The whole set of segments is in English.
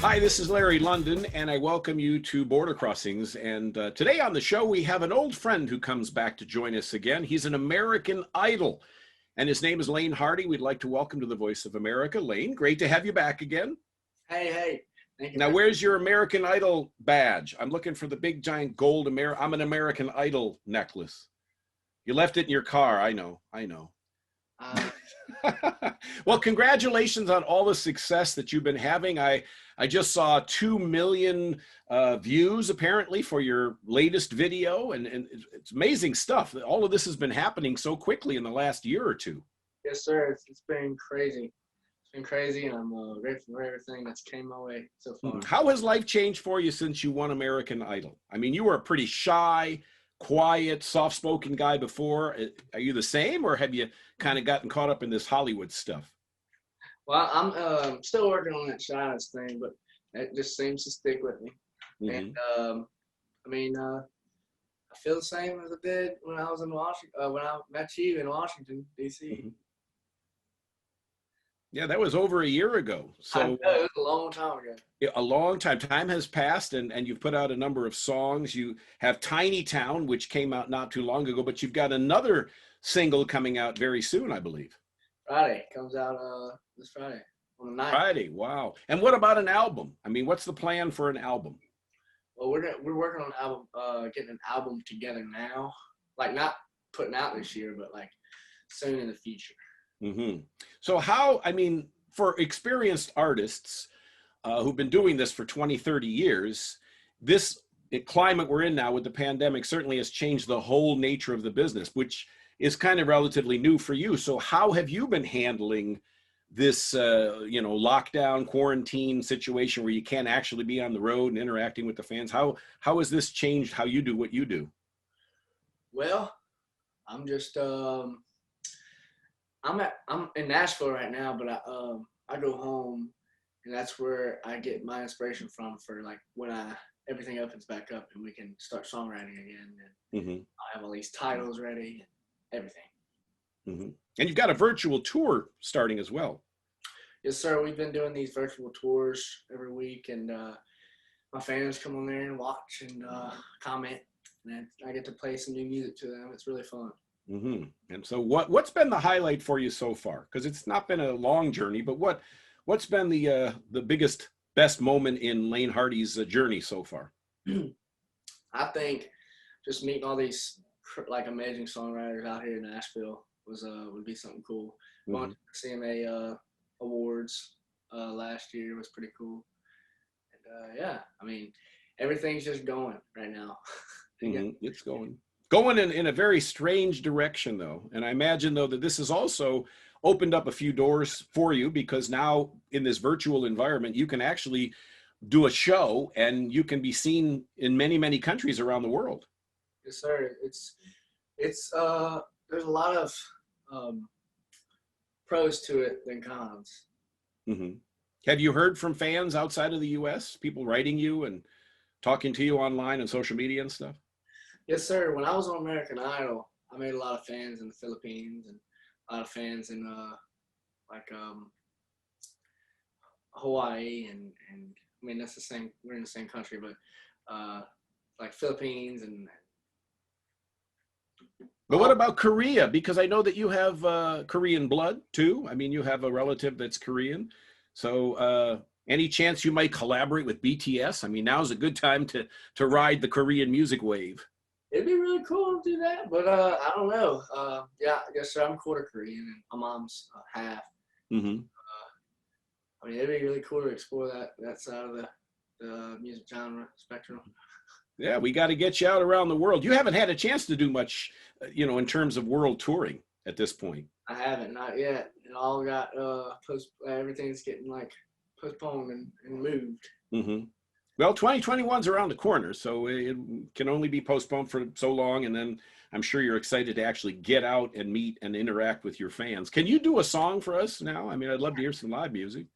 Hi, this is Larry London, and I welcome you to Border Crossings. And today on the show, we have an old friend who comes back to join us again. He's an American Idol, and his name is Laine Hardy. We'd like to welcome to the Voice of America. Laine, great to have you back again. Hey. Thank you. Now, where's your American Idol badge? I'm looking for the big, giant gold I'm an American Idol necklace. You left it in your car. I know. Well, congratulations on all the success that you've been having. I just saw 2 million views apparently for your latest video, and it's amazing stuff. All of this has been happening so quickly in the last year or two. Yes, sir. It's been crazy. It's been crazy, and I'm grateful for everything that's came my way so far. How has life changed for you since you won American Idol? I mean, you were a pretty shy, quiet, soft-spoken guy before. Are you the same, or have you kind of gotten caught up in this Hollywood stuff? Well, I'm still working on that shyness thing, but it just seems to stick with me. And I feel the same as I did when I was in Washington, when I met you in Washington, D.C. Yeah, that was over a year ago. So I know, it was a long time ago. A long time. Time has passed, and you've put out a number of songs. You have Tiny Town, which came out not too long ago, but you've got another single coming out very soon, I believe. Friday. Comes out this Friday on the 9th. Friday, wow. And what about an album? I mean, what's the plan for an album? Well, we're working on an album, getting an album together now. Like, not putting out this year, but like soon in the future. So for experienced artists who've been doing this for 20, 30 years, this climate we're in now with the pandemic certainly has changed the whole nature of the business, which is kind of relatively new for you. So how have you been handling this, lockdown, quarantine situation where you can't actually be on the road and interacting with the fans? How has this changed how you do what you do? Well, I'm just I'm in Nashville right now, but I go home, and that's where I get my inspiration from for like when everything opens back up and we can start songwriting again. And I have all these titles ready and everything. And you've got a virtual tour starting as well. Yes, sir. We've been doing these virtual tours every week, and my fans come on there and watch and comment, and I get to play some new music to them. It's really fun. And so what's been the highlight for you so far? Because it's not been a long journey, but what's been the biggest, best moment in Laine Hardy's journey so far? I think just meeting all these like amazing songwriters out here in Nashville would be something cool. Going to CMA awards last year was pretty cool. And I mean, everything's just going right now. It's going in a very strange direction, though. And I imagine, though, that this has also opened up a few doors for you, because now in this virtual environment, you can actually do a show and you can be seen in many, many countries around the world. Yes, sir. It's there's a lot of pros to it than cons. Have you heard from fans outside of the U.S., people writing you and talking to you online and social media and stuff? Yes, sir. When I was on American Idol, I made a lot of fans in the Philippines and a lot of fans in Hawaii and I mean that's the same. We're in the same country, but like Philippines and. But what about Korea? Because I know that you have Korean blood too. I mean, you have a relative that's Korean. So any chance you might collaborate with BTS? I mean, now's a good time to ride the Korean music wave. It'd be really cool to do that, but I don't know. Yeah, I guess so. I'm quarter Korean, and my mom's half. I mean, it'd be really cool to explore that side of the music genre spectrum. Yeah, we got to get you out around the world. You haven't had a chance to do much, in terms of world touring at this point. I haven't, not yet. It all got everything's getting like postponed and moved. Well, 2021's around the corner, so it can only be postponed for so long, and then I'm sure you're excited to actually get out and meet and interact with your fans. Can you do a song for us now? I mean, I'd love to hear some live music.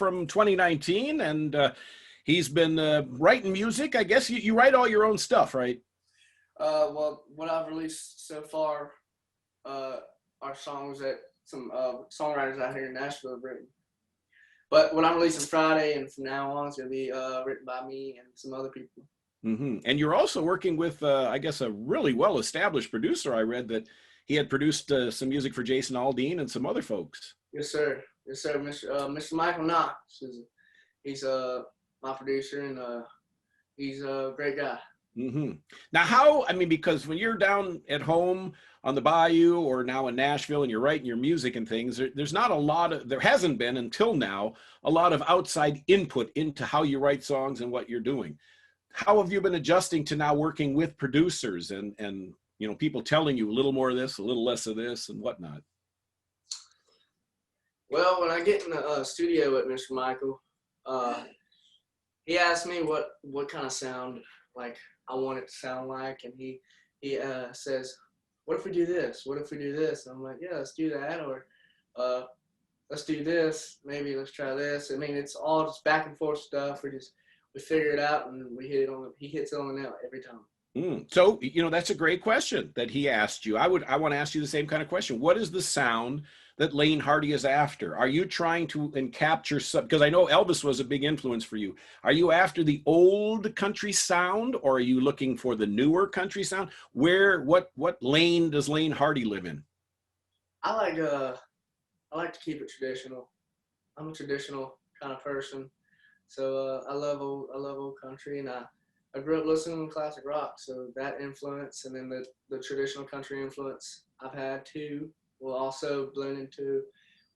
from 2019, and he's been writing music. I guess you write all your own stuff, right? Well, what I've released so far are songs that some songwriters out here in Nashville have written. But what I'm releasing Friday and from now on, it's going to be written by me and some other people. Mm-hmm. And you're also working with, I guess, a really well-established producer. I read that he had produced some music for Jason Aldean and some other folks. Yes, sir. Yes, sir. Mr. Michael Knox. He's my producer, and he's a great guy. Mm-hmm. Now, because when you're down at home on the bayou or now in Nashville and you're writing your music and things, there's not a lot of, there hasn't been until now, a lot of outside input into how you write songs and what you're doing. How have you been adjusting to now working with producers and people telling you a little more of this, a little less of this, and whatnot? Well, when I get in the studio with Mr. Michael, he asked me what kind of sound like I want it to sound like, and he says, "What if we do this? What if we do this?" And I'm like, "Yeah, let's do that," or "Let's do this. Maybe let's try this." I mean, it's all just back and forth stuff. We figure it out, and he hits it on the nail every time. So, that's a great question that he asked you. I want to ask you the same kind of question. What is the sound that Laine Hardy is after? Are you trying to capture some, because I know Elvis was a big influence for you. Are you after the old country sound, or are you looking for the newer country sound? What lane does Laine Hardy live in? I like to keep it traditional. I'm a traditional kind of person. So I love old country, and I grew up listening to classic rock. So that influence, and then the traditional country influence I've had too, will also blend into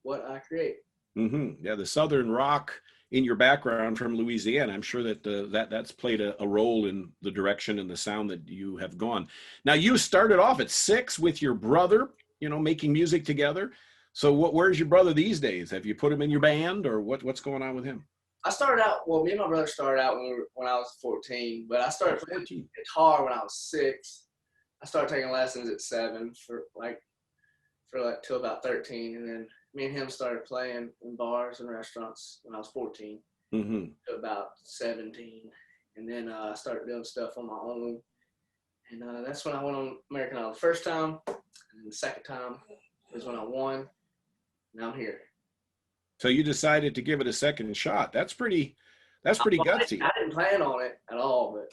what I create. Mm-hmm. Yeah, the Southern rock in your background from Louisiana, I'm sure that that's played a role in the direction and the sound that you have gone. Now, you started off at 6 with your brother, making music together. So where's your brother these days? Have you put him in your band, or what's going on with him? Me and my brother started out when I was 14, but I started playing guitar when I was 6. I started taking lessons at 7 for till about 13, and then me and him started playing in bars and restaurants when I was 14 to about 17, and then I started doing stuff on my own, and that's when I went on American Idol the first time, and the second time was when I won. Now I'm here. So you decided to give it a second shot. That's pretty gutsy. I didn't plan on it at all, but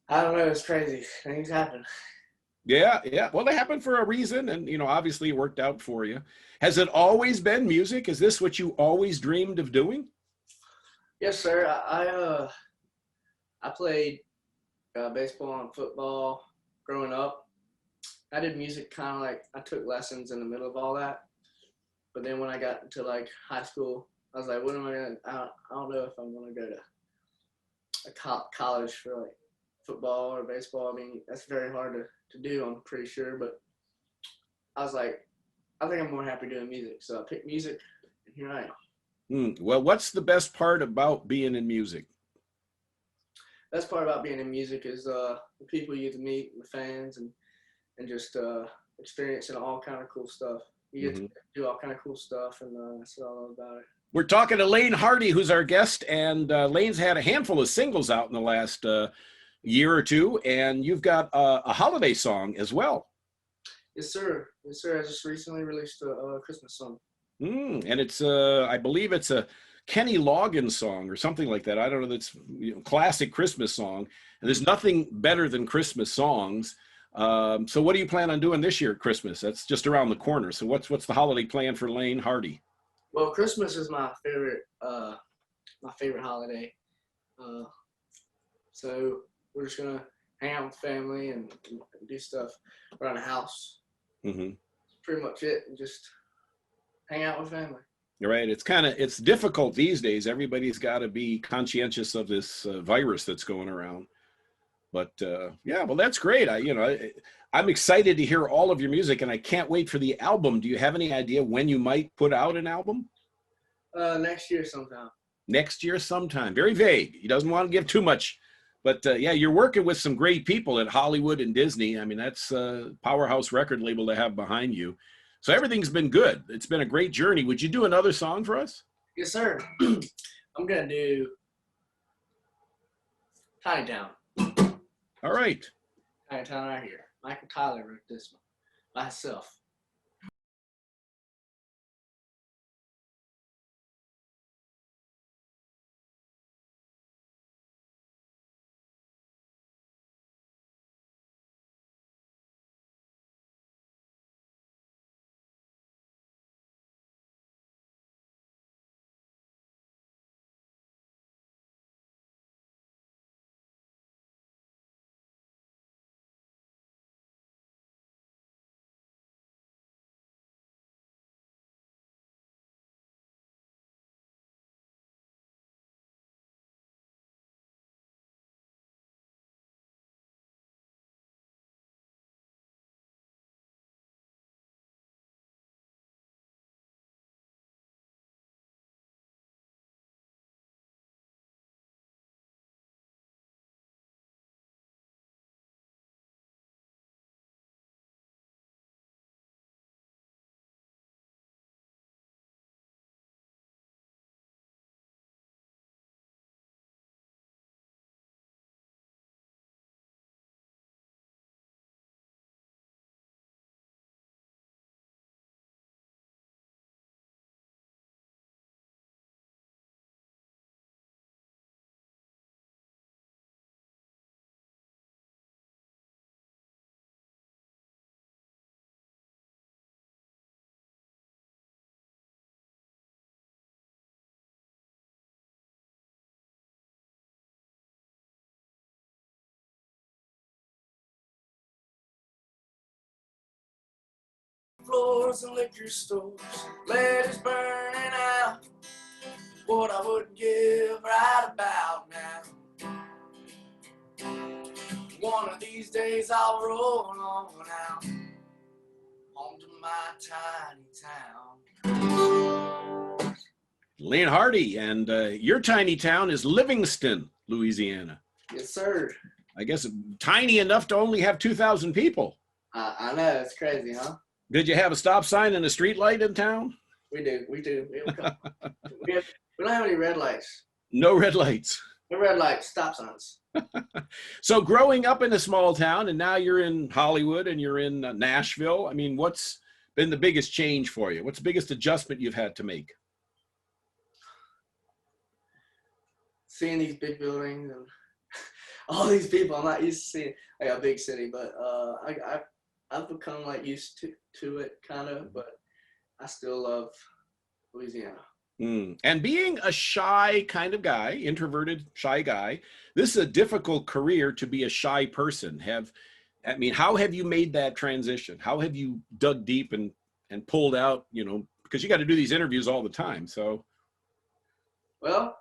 I don't know. It's crazy. Things happen. Yeah. Well, they happen for a reason, and obviously it worked out for you. Has it always been music? Is this what you always dreamed of doing? Yes, sir. I played baseball and football growing up. I did music kind of like I took lessons in the middle of all that. But then when I got into like high school, I was like, what am I gonna? I don't know if I'm gonna go to a college for like football or baseball. I mean, that's very hard to do, I'm pretty sure. But I was like, I think I'm more happy doing music. So I picked music, and here I am. Well, what's the best part about being in music? Best part about being in music is the people you get to meet, the fans, and just experiencing all kind of cool stuff. You get to do all kind of cool stuff, and that's what I love about it. We're talking to Laine Hardy, who's our guest, and Laine's had a handful of singles out in the last year or two, and you've got a holiday song as well. Yes, sir. Yes, sir. I just recently released a Christmas song. And it's, I believe it's a Kenny Loggins song or something like that. I don't know. That's classic Christmas song. And there's nothing better than Christmas songs. So what do you plan on doing this year at Christmas? That's just around the corner. So what's the holiday plan for Laine Hardy? Well, Christmas is my favorite holiday. So we're just gonna hang out with family and do stuff around the house. Pretty much it, and just hang out with family. You're right. It's difficult these days. Everybody's got to be conscientious of this virus that's going around. But yeah, well, that's great. I'm excited to hear all of your music, and I can't wait for the album. Do you have any idea when you might put out an album? Next year sometime. Next year sometime. Very vague. He doesn't want to give too much. But yeah, you're working with some great people at Hollywood and Disney. I mean, that's a powerhouse record label to have behind you. So everything's been good. It's been a great journey. Would you do another song for us? Yes, sir. I'm gonna do Tiny Town. All right. Tiny Town right here. Michael Tyler wrote this one by himself. Floors and liquor stores, letters burning out. What I would give right about now. One of these days I'll roll on out home to my tiny town. Laine Hardy, and your tiny town is Livingston, Louisiana. Yes, sir. I guess tiny enough to only have 2,000 people. I know, it's crazy, huh? Did you have a stop sign and a street light in town? We do. We don't have any red lights. No red lights. No red lights, stop signs. So growing up in a small town, and now you're in Hollywood and you're in Nashville, I mean, what's been the biggest change for you? What's the biggest adjustment you've had to make? Seeing these big buildings and all these people. I'm not used to seeing like a big city, but I've become like used to it kind of, but I still love Louisiana. And being a shy kind of guy, introverted, shy guy, this is a difficult career to be a shy person. How have you made that transition? How have you dug deep and pulled out, because you got to do these interviews all the time. So, well,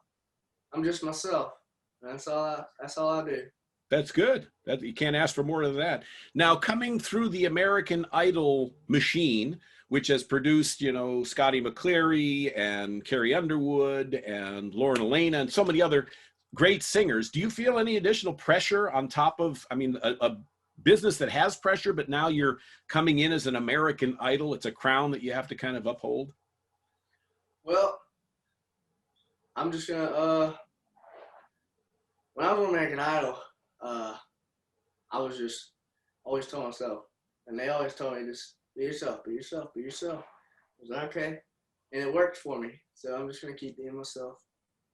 I'm just myself. That's all I do. That's good. You can't ask for more than that. Now, coming through the American Idol machine, which has produced, Scotty McCleary and Carrie Underwood and Lauren Elena and so many other great singers, do you feel any additional pressure on top of, a business that has pressure, but now you're coming in as an American Idol? It's a crown that you have to kind of uphold. Well, I'm just gonna, when I was on American Idol, I was just always telling myself, and they always told me, just be yourself, be yourself, be yourself. I was like, okay, and it worked for me, so I'm just gonna keep being myself.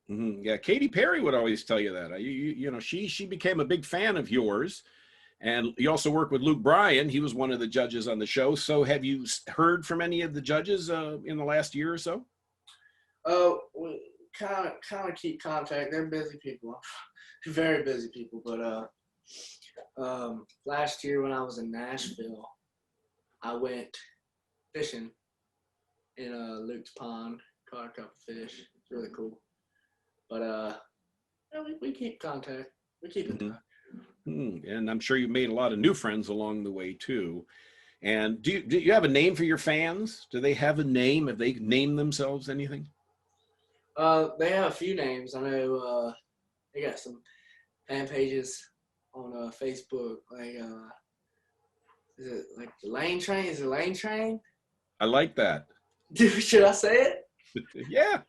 Mm-hmm. Yeah, Katy Perry would always tell you that. She became a big fan of yours, and you also work with Luke Bryan. He was one of the judges on the show. So, have you heard from any of the judges in the last year or so? We kind of keep contact. They're busy people, very busy people. But last year when I was in Nashville, I went fishing in Luke's pond, caught a couple fish. It's really cool. But we keep contact. We keep in touch. And I'm sure you made a lot of new friends along the way too. And do you have a name for your fans? Do they have a name? Have they named themselves anything? They have a few names. I know they got some fan pages on Facebook. Like, is it like the Lane Train? Is it Lane Train? I like that. Should I say it? Yeah.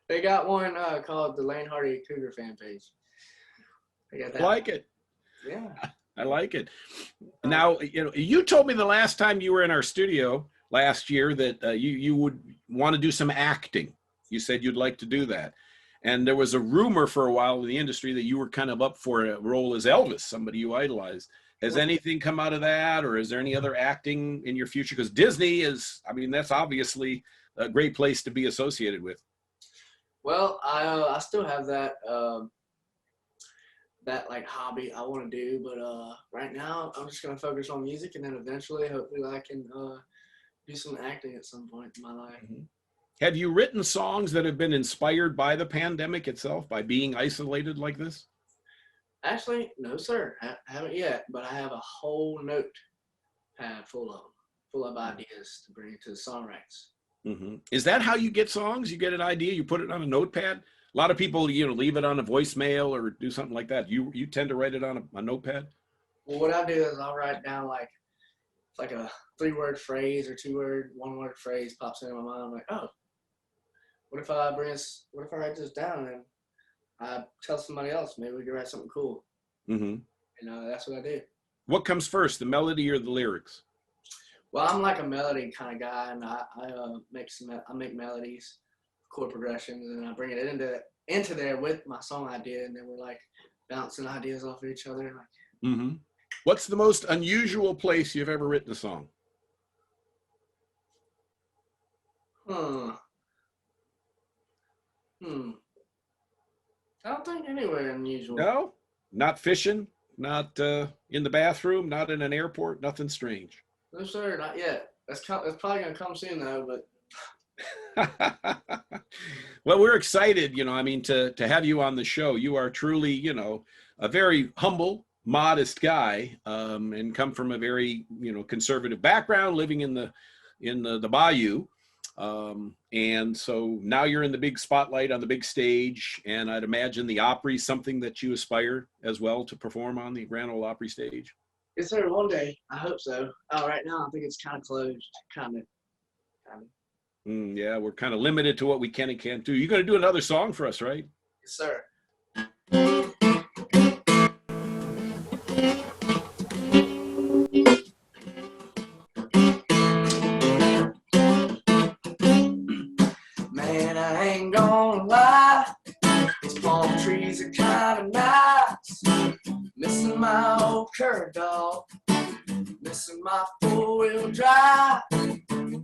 They got one called the Laine Hardy Cougar fan page. They got I that. like it. Yeah. I like it. Now, you told me the last time you were in our studio last year that you would want to do some acting. You said you'd like to do that. And there was a rumor for a while in the industry that you were kind of up for a role as Elvis, somebody you idolized. Has anything come out of that, or is there any other acting in your future? Because Disney is, I mean, that's obviously a great place to be associated with. Well, I still have that that like hobby I want to do, but right now I'm just gonna focus on music, and then eventually, hopefully, I can do some acting at some point in my life. Mm-hmm. Have you written songs that have been inspired by the pandemic itself, by being isolated like this? Actually, no, sir, haven't yet, but I have a whole notepad full of ideas to bring to the songwrites. Mm-hmm. Is that how you get songs? You get an idea, you put it on a notepad? A lot of people, leave it on a voicemail or do something like that. You tend to write it on a notepad? Well, what I do is I'll write down like a 3-word phrase or 2-word, 1-word phrase pops into my mind. I'm like, oh, what if I write this down and I tell somebody else? Maybe we could write something cool. Mm-hmm. That's what I do. What comes first, the melody or the lyrics? Well, I'm like a melody kind of guy, and I make melodies, chord progressions, and I bring it into there with my song idea, and then we're like bouncing ideas off of each other. Mm-hmm. What's the most unusual place you've ever written a song? I don't think anywhere unusual. No? Not fishing? Not in the bathroom? Not in an airport? Nothing strange? No, sir, not yet. That's probably gonna come soon though. But well, we're excited, to have you on the show. You are truly, a very humble, modest guy, and come from a very, conservative background, living in the bayou. And so now you're in the big spotlight on the big stage, and I'd imagine the Opry is something that you aspire as well to perform on the Grand Ole Opry stage. Yes, sir. One day, I hope so. Right now, I think it's kind of closed. Kind of. Yeah, we're kind of limited to what we can and can't do. You're going to do another song for us, right? Yes, sir. Man, I ain't gonna lie. These palm trees are kind of nice. Missing my old curve dog. Missing my 4-wheel drive.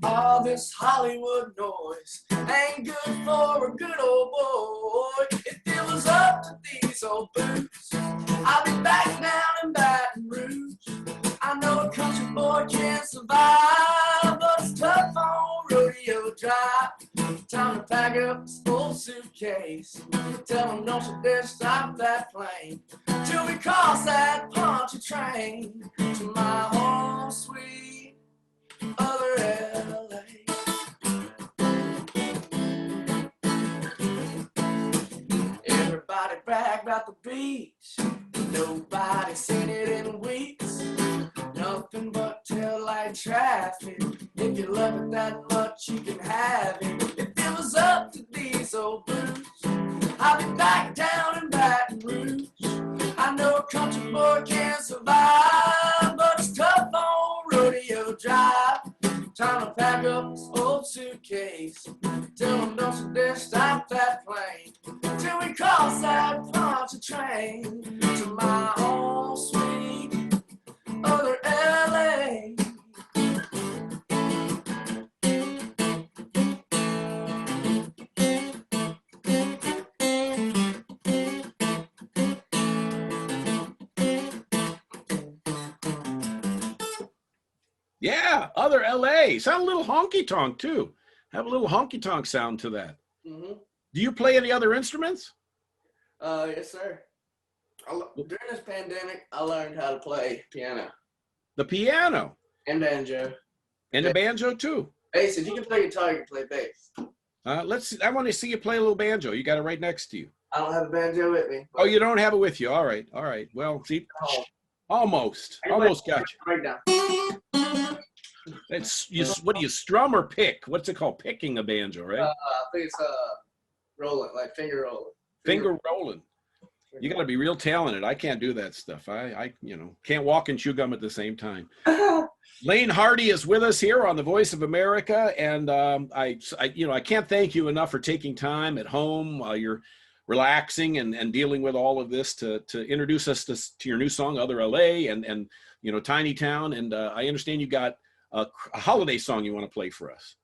All this Hollywood noise ain't good for a good old boy. If it was up to these old boots, I'd be back down in Baton Rouge. I know a country boy can survive, but it's tough on Rodeo Drive. Time to pack up this old suitcase. Tell them don't you dare stop that plane till we cross that punchy train to my home sweet other LA. Everybody brag about the beach, nobody seen it in weeks. Nothing but tail light traffic. If you love it that much, you can have it. If it was up to these old boots, I'd be back down in Baton Rouge. I know a country boy can survive, but it's tough on Rodeo Drive. Time to pack up this old suitcase. Tell them don't you dare stop that plane till we cross that punchy train to my home sweet other LA. Yeah, other LA. Sound a little honky tonk too. Have a little honky tonk sound to that. Mm-hmm. Do you play any other instruments? Yes, sir. During this pandemic, I learned how to play piano. The piano. And banjo. And the banjo too. Bass, if you can play guitar, you can play bass. Let's see. I want to see you play a little banjo. You got it right next to you. I don't have a banjo with me. Oh, you don't have it with you. All right. All right. Well, see, almost got you. Right down. It's you. What do you strum or pick? What's it called? Picking a banjo, right? I think it's Roll it, like finger roll it. Finger rolling. You got to be real talented. I can't do that stuff. I can't walk and chew gum at the same time. Laine Hardy is with us here on the Voice of America, and I can't thank you enough for taking time at home while you're relaxing and dealing with all of this to introduce us to your new song, Other LA, and Tiny Town. And I understand you got a holiday song you want to play for us.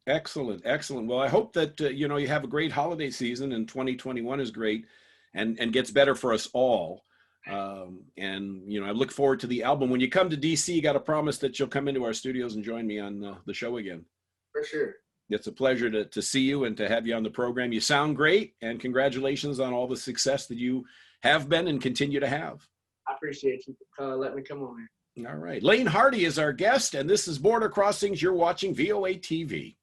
Excellent, excellent. Well, I hope that you have a great holiday season, and 2021 is great, and gets better for us all. And I look forward to the album. When you come to DC, you got to promise that you'll come into our studios and join me on the show again. For sure. It's a pleasure to see you and to have you on the program. You sound great, and congratulations on all the success that you have been and continue to have. I appreciate you letting me come on here. All right. Laine Hardy is our guest, and this is Border Crossings. You're watching VOA TV.